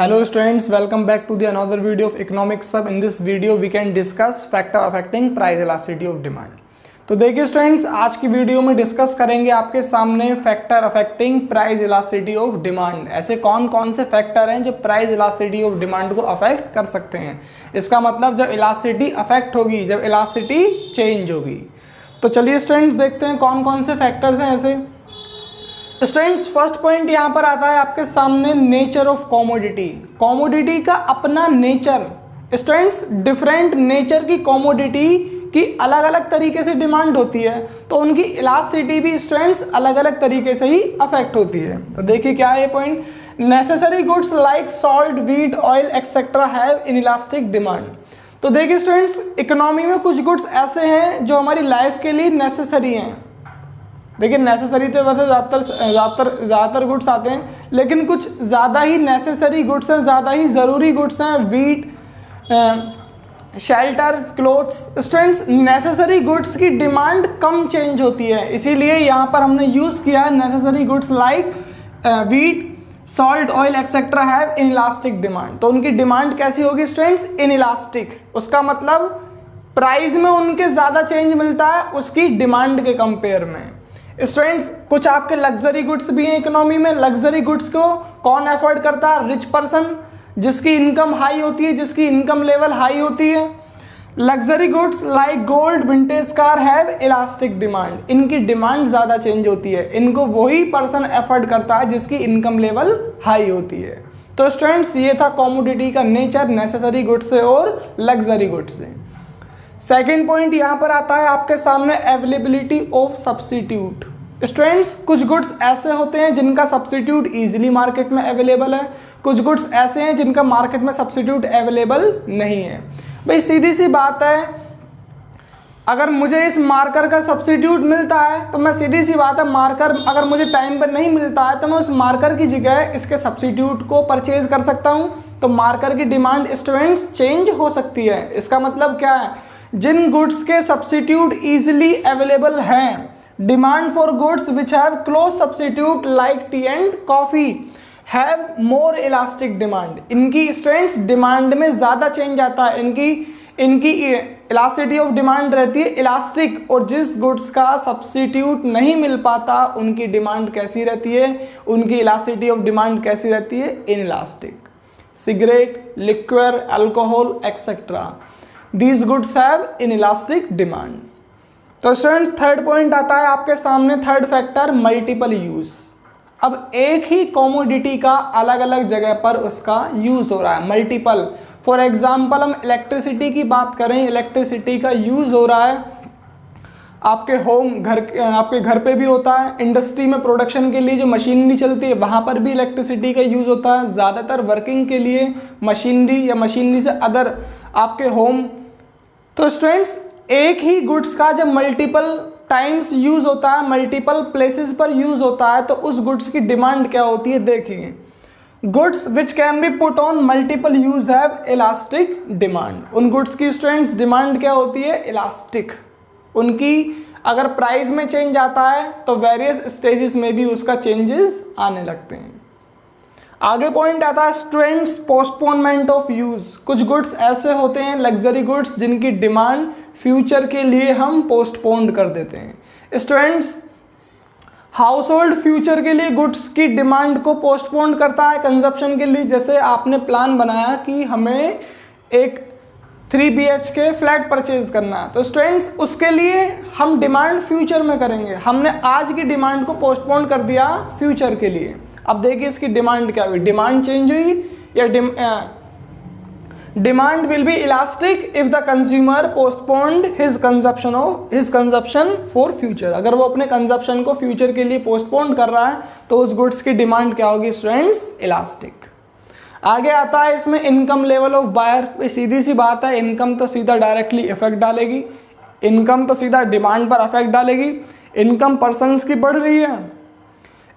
Hello students, welcome back to the another video of economics sub. In this video we can discuss factor affecting price elasticity of demand. तो देखिए students, आज की video में discuss करेंगे आपके सामने factor affecting price elasticity of demand. ऐसे कौन कौन से फैक्टर हैं जो प्राइस इलास्टिसिटी ऑफ डिमांड को अफेक्ट कर सकते हैं। इसका मतलब जब इलास्टिसिटी अफेक्ट होगी, जब इलास्टिसिटी चेंज होगी। तो चलिए स्टूडेंट्स देखते हैं कौन कौन से फैक्टर्स हैं ऐसे। स्टूडेंट्स फर्स्ट पॉइंट यहाँ पर आता है आपके सामने नेचर ऑफ कॉमोडिटी। कॉमोडिटी का अपना नेचर, स्टूडेंट्स डिफरेंट नेचर की कॉमोडिटी की अलग अलग तरीके से डिमांड होती है, तो उनकी इलास्टिसिटी भी स्टूडेंट्स अलग अलग तरीके से ही अफेक्ट होती है। तो देखिए क्या है ये point, necessary goods like salt, wheat, oil etcetera have inelastic demand. तो देखिए स्टूडेंट्स, इकोनॉमी में कुछ गुड्स ऐसे हैं जो हमारी लाइफ के लिए नेसेसरी हैं। देखिए नेसेसरी तो वैसे ज़्यादातर गुड्स आते हैं, लेकिन कुछ ज़्यादा ही नेसेसरी गुड्स हैं, ज़्यादा ही ज़रूरी गुड्स हैं। Wheat, shelter, clothes. Students necessary goods की डिमांड कम चेंज होती है, इसीलिए यहाँ पर हमने यूज़ किया है necessary goods like wheat, salt, oil etcetera have inelastic demand. तो उनकी डिमांड कैसी होगी स्टूडेंट्स? इनइलास्टिक। उसका मतलब प्राइस में उनके ज़्यादा चेंज मिलता है उसकी डिमांड के कंपेयर में। स्टूडेंट्स कुछ आपके लग्जरी गुड्स भी हैं इकोनॉमी में। लग्जरी गुड्स को कौन अफोर्ड करता है? रिच पर्सन, जिसकी इनकम हाई होती है, जिसकी इनकम लेवल हाई होती है। Luxury goods like gold, vintage car have elastic demand. इनकी डिमांड ज़्यादा चेंज होती है, इनको वही पर्सन अफोर्ड करता है जिसकी इनकम लेवल हाई होती है। तो स्टूडेंट्स ये था कॉमोडिटी का नेचर, नेसेसरी गुड्स से और लग्जरी गुड्स से। सेकेंड पॉइंट यहाँ पर आता है आपके सामने अवेलेबिलिटी ऑफ सब्स्टिट्यूट। स्टूडेंट्स कुछ गुड्स ऐसे होते हैं जिनका सब्स्टिट्यूट इजीली मार्केट में अवेलेबल है, कुछ गुड्स ऐसे हैं जिनका मार्केट में सब्स्टिट्यूट अवेलेबल नहीं है। भाई सीधी सी बात है, अगर मुझे इस मार्कर का सब्स्टिट्यूट मिलता है तो मैं सीधी सी बात है, मार्कर अगर मुझे टाइम पर नहीं मिलता है तो मैं उस मार्कर की जगह इसके सब्स्टिट्यूट को परचेज कर सकता हूँ। तो मार्कर की डिमांड स्टूडेंट्स चेंज हो सकती है। इसका मतलब क्या है, जिन गुड्स के सब्स्टिट्यूट इजीली अवेलेबल हैं, demand for goods which have close substitute like T and coffee have more elastic demand. इनकी स्टूडेंट्स डिमांड में ज़्यादा चेंज आता है, इनकी इलास्टिसिटी ऑफ डिमांड रहती है इलास्टिक। और जिस गुड्स का सब्स्टिट्यूट नहीं मिल पाता उनकी डिमांड कैसी रहती है, उनकी इलास्टिसिटी ऑफ डिमांड कैसी रहती है? Inelastic. Cigarette, liquid, alcohol etcetera, These goods have inelastic demand। तो स्टूडेंट्स थर्ड पॉइंट आता है आपके सामने, थर्ड फैक्टर मल्टीपल यूज। अब एक ही कॉमोडिटी का अलग अलग जगह पर उसका यूज हो रहा है, मल्टीपल। फॉर एग्जांपल हम इलेक्ट्रिसिटी की बात करें, इलेक्ट्रिसिटी का यूज हो रहा है आपके आपके घर पे भी होता है। इंडस्ट्री में प्रोडक्शन के लिए जो मशीनरी चलती है वहाँ पर भी इलेक्ट्रिसिटी का यूज़ होता है। ज़्यादातर वर्किंग के लिए मशीनरी या मशीनरी से अदर आपके होम। तो स्टूडेंट्स एक ही गुड्स का जब मल्टीपल टाइम्स यूज़ होता है, मल्टीपल प्लेसेस पर यूज़ होता है, तो उस गुड्स की डिमांड क्या होती है? देखिए, goods which can be put on multiple use have elastic demand. उन गुड्स की स्टूडेंट्स डिमांड क्या होती है? इलास्टिक। उनकी अगर प्राइस में चेंज आता है तो वेरियस स्टेजेस में भी उसका चेंजेस आने लगते हैं। आगे पॉइंट आता है स्टूडेंट्स पोस्टपोनमेंट ऑफ यूज। कुछ गुड्स ऐसे होते हैं लग्जरी गुड्स जिनकी डिमांड फ्यूचर के लिए हम पोस्टपोन्ड कर देते हैं। स्टूडेंट्स हाउस होल्ड फ्यूचर के लिए गुड्स की डिमांड को पोस्टपोन्ड करता है कंजप्शन के लिए। जैसे आपने प्लान बनाया कि हमें एक 3 BHK फ्लैट परचेज करना है, तो स्टूडेंट्स उसके लिए हम डिमांड फ्यूचर में करेंगे। हमने आज की डिमांड को पोस्टपोन कर दिया फ्यूचर के लिए। अब देखिए इसकी डिमांड क्या हुई, डिमांड चेंज हुई या demand will be elastic if the consumer postponed his consumption for future. अगर वो अपने कंजप्शन को फ्यूचर के लिए पोस्टपोन कर रहा है तो उस गुड्स की डिमांड क्या होगी स्टूडेंट्स? इलास्टिक। आगे आता है इसमें इनकम लेवल ऑफ बायर। सीधी सी बात है, इनकम तो सीधा डायरेक्टली इफेक्ट डालेगी, इनकम तो सीधा डिमांड पर इफेक्ट डालेगी। इनकम पर्सन्स की बढ़ रही है।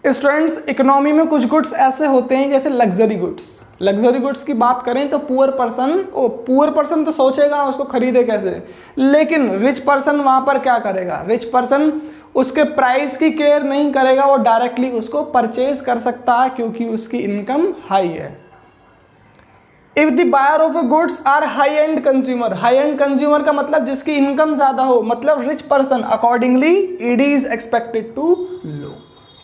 स्टूडेंट्स इकोनॉमी में कुछ गुड्स ऐसे होते हैं जैसे लग्जरी गुड्स। लग्जरी गुड्स की बात करें तो पुअर पर्सन तो सोचेगा उसको खरीदे कैसे, लेकिन रिच पर्सन वहाँ पर क्या करेगा? रिच पर्सन उसके प्राइस की केयर नहीं करेगा, वो डायरेक्टली उसको परचेज कर सकता है क्योंकि उसकी इनकम हाई है। If the buyer of goods are high end consumer, high end consumer का मतलब जिसकी इनकम ज्यादा हो, मतलब rich person, accordingly ED is expected to low.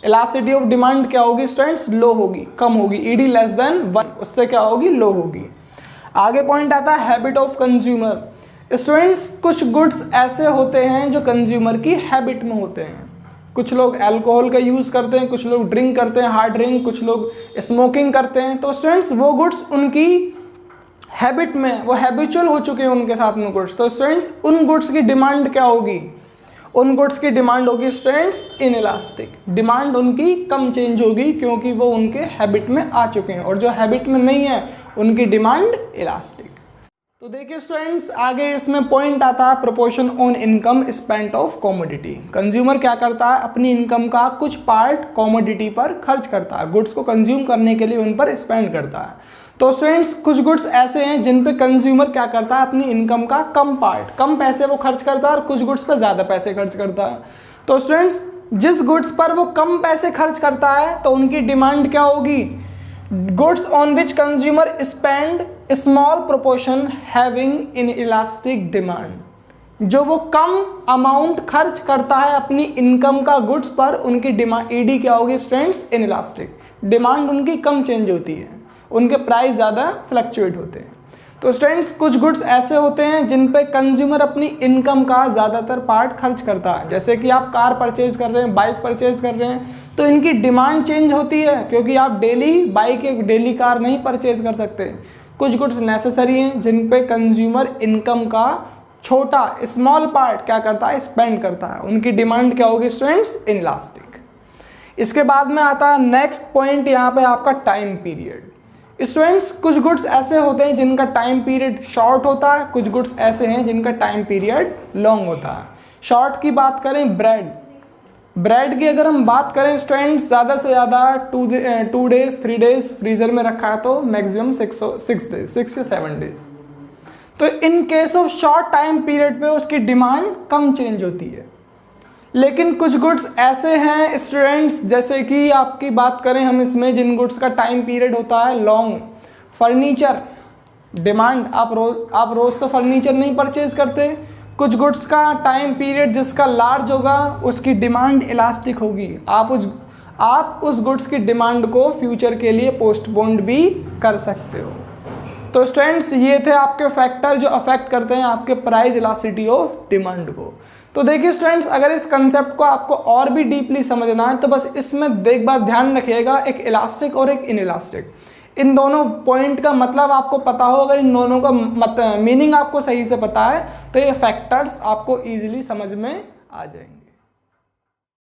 Elasticity of demand क्या होगी स्टूडेंट्स, लो होगी, कम होगी, ईडी लेस देन 1, उससे क्या होगी, लो होगी। आगे पॉइंट आता है हैबिट ऑफ कंज्यूमर। स्टूडेंट्स कुछ गुड्स ऐसे होते हैं जो कंज्यूमर की हैबिट में होते हैं। कुछ लोग अल्कोहल का यूज़ करते हैं, कुछ लोग ड्रिंक करते हैं, हार्ड ड्रिंक, कुछ लोग स्मोकिंग करते हैं। तो स्टूडेंट्स वो गुड्स उनकी हैबिट में, वो हैबिचुअल हो चुके हैं उनके साथ में गुड्स। तो स्टूडेंट्स उन गुड्स की डिमांड क्या होगी, उन गुड्स की डिमांड होगी स्टूडेंट्स इनइलास्टिक। डिमांड उनकी कम चेंज होगी क्योंकि वो उनके हैबिट में आ चुके हैं, और जो हैबिट में नहीं है उनकी डिमांड इलास्टिक। तो देखिए स्टूडेंट्स आगे इसमें पॉइंट आता है proportion on income spent of commodity. Consumer क्या करता है, अपनी इनकम का कुछ पार्ट कॉमोडिटी पर खर्च करता है, गुड्स को कंज्यूम करने के लिए उन पर स्पेंड करता है। तो स्टूडेंट्स कुछ गुड्स ऐसे हैं जिन पे कंज्यूमर क्या करता है, अपनी इनकम का कम पार्ट, कम पैसे वो खर्च करता है, और कुछ गुड्स पर ज़्यादा पैसे खर्च करता है। तो स्टूडेंट्स जिस गुड्स पर वो कम पैसे खर्च करता है तो उनकी डिमांड क्या होगी, goods on which consumer spend small proportion having in elastic demand. जो वो कम अमाउंट खर्च करता है अपनी इनकम का गुड्स पर, उनकी डिमांड ईडी क्या होगी स्टूडेंट्स, इन इलास्टिक। डिमांड उनकी कम चेंज होती है, उनके प्राइस ज़्यादा फ्लक्चुएट होते हैं। तो स्टूडेंट्स कुछ गुड्स ऐसे होते हैं जिन पे कंज्यूमर अपनी इनकम का ज़्यादातर पार्ट खर्च करता है। जैसे कि आप कार परचेज कर रहे हैं, बाइक परचेज कर रहे हैं, तो इनकी डिमांड चेंज होती है क्योंकि आप डेली बाइक या डेली कार नहीं परचेज कर सकते। कुछ गुड्स नेसेसरी हैं जिन पे कंज्यूमर इनकम का छोटा स्मॉल पार्ट क्या करता है, स्पेंड करता है, उनकी डिमांड क्या होगी स्टूडेंट्स, इनइलास्टिक। इसके बाद में आता है नेक्स्ट पॉइंट यहाँ पे आपका टाइम पीरियड। स्टूडेंट्स कुछ गुड्स ऐसे होते हैं जिनका टाइम पीरियड शॉर्ट होता है, कुछ गुड्स ऐसे हैं जिनका टाइम पीरियड लॉन्ग होता है। शॉर्ट की बात करें, ब्रेड की अगर हम बात करें स्टूडेंट्स, ज़्यादा से ज़्यादा 2 डेज 3 डेज फ्रीजर में रखा है तो मैक्सिमम 6 डेज, 6 या 7 डेज। तो in case of short time period पे उसकी डिमांड कम चेंज होती है। लेकिन कुछ गुड्स ऐसे हैं स्टूडेंट्स, जैसे कि आपकी बात करें हम इसमें, जिन गुड्स का टाइम पीरियड होता है लॉन्ग। फर्नीचर डिमांड, आप रोज़ तो फर्नीचर नहीं परचेज करते। कुछ गुड्स का टाइम पीरियड जिसका लार्ज होगा उसकी डिमांड इलास्टिक होगी। आप उस गुड्स की डिमांड को फ्यूचर के लिए पोस्टपोन्ड भी कर सकते हो। तो स्टूडेंट्स ये थे आपके फैक्टर जो अफेक्ट करते हैं आपके प्राइस इलास्टिसिटी ऑफ डिमांड को। तो देखिए स्टूडेंट्स अगर इस कंसेप्ट को आपको और भी डीपली समझना है तो बस इसमें एक बात ध्यान रखिएगा, एक इलास्टिक और एक इनइलास्टिक, इन दोनों पॉइंट का मतलब आपको पता हो, अगर इन दोनों का मीनिंग आपको सही से पता है तो ये फैक्टर्स आपको ईजिली समझ में आ जाएंगे।